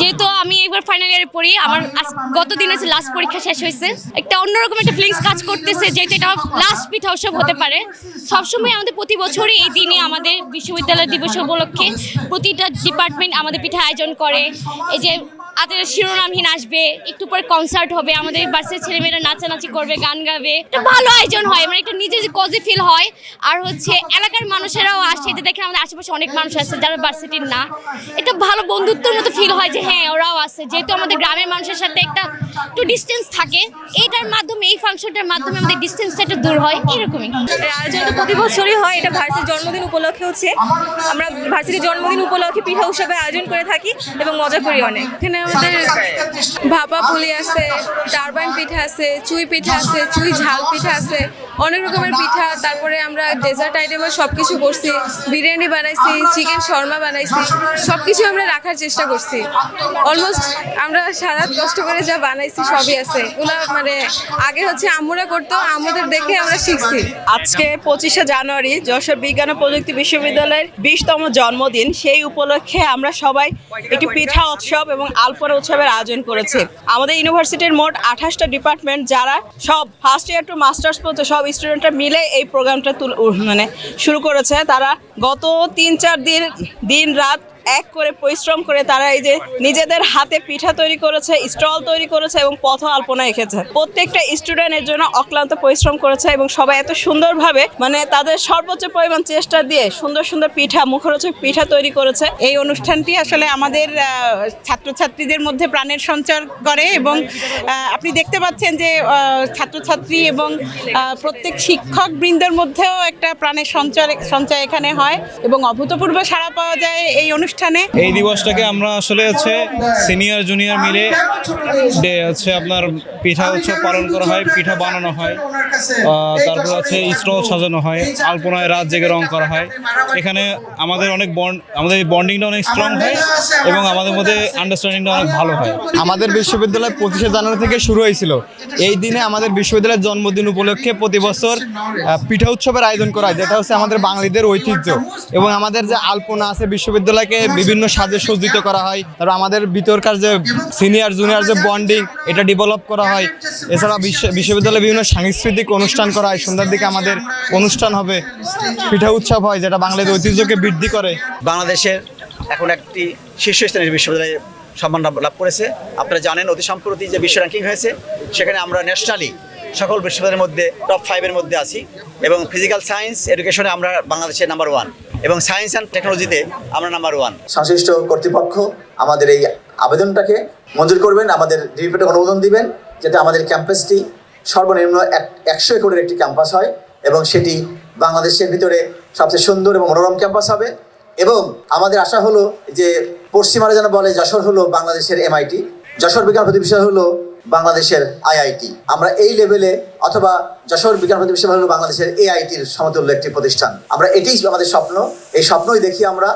যেহেতু আমি একবার ফাইনাল ইয়ারে পড়ি, আমার গত দিন হচ্ছে লাস্ট পরীক্ষা শেষ হয়েছে, একটা অন্যরকম একটা ফিলিংস কাজ করতেছে, যেহেতু এটা লাস্ট পিঠা উৎসব হতে পারে। সবসময় আমাদের প্রতি বছরই এই দিনে আমাদের বিশ্ববিদ্যালয় দিবস উপলক্ষে প্রতিটা ডিপার্টমেন্ট আমাদের পিঠা আয়োজন করে। এই যে আজের শিরোনামহীন আসবে, একটু পরে কনসার্ট হবে, আমাদের বাচ্চার ছেলেমেয়েরা নাচানাচি করবে, গান গাবে, একটা ভালো আয়োজন হয়, মানে একটা নিজে যে কজি ফিল হয়। আর হচ্ছে এলাকার মানুষেরাও আসে, এটা দেখে আমাদের আশেপাশে অনেক মানুষ আছে যারা ভার্সিটির না, এটা ভালো বন্ধুত্বের মতো ফিল হয় যে হ্যাঁ ওরাও আছে। যেহেতু আমাদের গ্রামের মানুষের সাথে একটু ডিস্টেন্স থাকে, এইটার মাধ্যমে এই ফাংশনটার মাধ্যমে আমাদের ডিস্টেন্সটা একটু দূর হয়, এরকমই। আয়োজনটা প্রতি বছরই হয়, এটা ভার্সিটির জন্মদিন উপলক্ষে হচ্ছে। আমরা ভার্সিটির জন্মদিন উপলক্ষে পিঠা উৎসবের আয়োজন করে থাকি এবং মজা করি অনেক। এখানে আমাদের ভাপা পুলি আছে, টারবাইন পিঠা আছে, চুই পিঠা আছে, চুই ঝাল পিঠা আছে, অনেক রকমের পিঠা। তারপরে আমরা ডেজার্ট আইটেমও সব কিছু করছি, বিরিয়ানি বানাইছি, চিকেন শর্মা বানাইছি, সব কিছু আমরা রাখার চেষ্টা করছি। অলমোস্ট আমরা সারা কষ্ট করে যা বানাইছি সবই আছে, এগুলো মানে আগে হচ্ছে আম্মুরা করতো, আম্মুদের দেখে আমরা শিখছি। আজকে 25শে জানুয়ারি যশোর বিজ্ঞান ও প্রযুক্তি বিশ্ববিদ্যালয়ের 20তম জন্মদিন। সেই উপলক্ষে আমরা সবাই একটি পিঠা উৎসব এবং আলপনা উৎসবের আয়োজন করেছি। আমাদের ইউনিভার্সিটির মোট 28টা ডিপার্টমেন্ট, যারা সব ফার্স্ট ইয়ার টু মাস্টার্স পর্যন্ত সব স্টুডেন্টরা মিলে এই প্রোগ্রামটা শুরু করেছে। তারা গত 3-4 দিন রাত এক করে পরিশ্রম করে তারা এই যে নিজেদের হাতে পিঠা তৈরি করেছে, স্টল তৈরি করেছে এবং পথ আলপনা এঁকেছে। প্রত্যেকটা স্টুডেন্টের জন্য অক্লান্ত পরিশ্রম করেছে এবং সবাই এত সুন্দরভাবে তাদের সর্বোচ্চ পরিমাণ চেষ্টা দিয়ে সুন্দর সুন্দর পিঠা, মুখরোচক পিঠা তৈরি করেছে। এই অনুষ্ঠানটি আসলে আমাদের ছাত্রছাত্রীদের মধ্যে প্রাণের সঞ্চার করে এবং আপনি দেখতে পাচ্ছেন যে ছাত্রছাত্রী এবং প্রত্যেক শিক্ষক বৃন্দের মধ্যেও একটা প্রাণের সঞ্চয় এখানে হয় এবং অভূতপূর্ব সাড়া পাওয়া যায় এই অনুষ্ঠানে। এই দিবসটাকে আমরা আসলে সিনিয়র জুনিয়র মিলে আপনার পিঠা উৎসব পালন করা হয়, পিঠা বানানো হয়, তারপর স্টল সাজানো হয়, আলপনায় রাত জেগে রং করা হয়। এখানে আমাদের আমাদের বন্ডিংটা অনেক স্ট্রং হয় এবং আমাদের মধ্যে আন্ডারস্ট্যান্ডিংটা অনেক ভালো হয়। আমাদের বিশ্ববিদ্যালয় 25শে জানুয়ারি থেকে শুরু হয়েছিল। এই দিনে আমাদের বিশ্ববিদ্যালয়ের জন্মদিন উপলক্ষে প্রতি বছর পিঠা উৎসবের আয়োজন করা হয়, যেটা হচ্ছে আমাদের বাঙালিদের ঐতিহ্য। এবং আমাদের যে আলপনা আছে, বিশ্ববিদ্যালয়কে বিভিন্ন সাজে সজ্জিত করা হয়। তারপর আমাদের ভিতরকার যে সিনিয়র জুনিয়র যে বন্ডিং, এটা ডেভেলপ করা হয়। এছাড়া বিশ্ববিদ্যালয়ে বিভিন্ন সাংস্কৃতিক অনুষ্ঠান করা হয়। সন্ধ্যার দিকে আমাদের অনুষ্ঠান হবে, পিঠা উৎসব হয়, যেটা বাঙালির ঐতিহ্যকে বৃদ্ধি করে। বাংলাদেশের এখন একটি শীর্ষস্থানীয় বিশ্ববিদ্যালয়ে সম্মান লাভ করেছে। আপনারা জানেন অতি সম্প্রতি যে বিশ্ব র্যাঙ্কিং হয়েছে, সেখানে আমরা ন্যাশনালি সকল বিশ্ববিদ্যালয়ের মধ্যে টপ 5-এর মধ্যে আছি এবং ফিজিক্যাল সায়েন্স এডুকেশনে আমরা বাংলাদেশের নাম্বার 1 এবং সায়েন্স অ্যান্ড টেকনোলজিতে আমরা নাম্বার 1। সংশ্লিষ্ট কর্তৃপক্ষ আমাদের এই আবেদনটাকে মঞ্জুর করবেন, আমাদের ডিপিটা অনুমোদন দিবেন, যাতে আমাদের ক্যাম্পাসটি সর্বনিম্ন 100 একরের একটি ক্যাম্পাস হয় এবং সেটি বাংলাদেশের ভিতরে সবচেয়ে সুন্দর এবং মনোরম ক্যাম্পাস হবে। এবং আমাদের আশা হলো যে পশ্চিমারা যেন বলে যশোর হলো বাংলাদেশের MIT, যশোর বিজ্ঞান প্রযুক্তি বিশ্ববিদ্যালয় হলো বাংলাদেশের IIT। আমরা এই লেভেলে, অথবা যশোর বিজ্ঞান প্রযুক্তি বিশ্ববিদ্যালয় হলো বাংলাদেশের AITর সমতুল্য একটি প্রতিষ্ঠান। আমরা এটাই আমাদের স্বপ্ন, এই স্বপ্নই দেখি আমরা।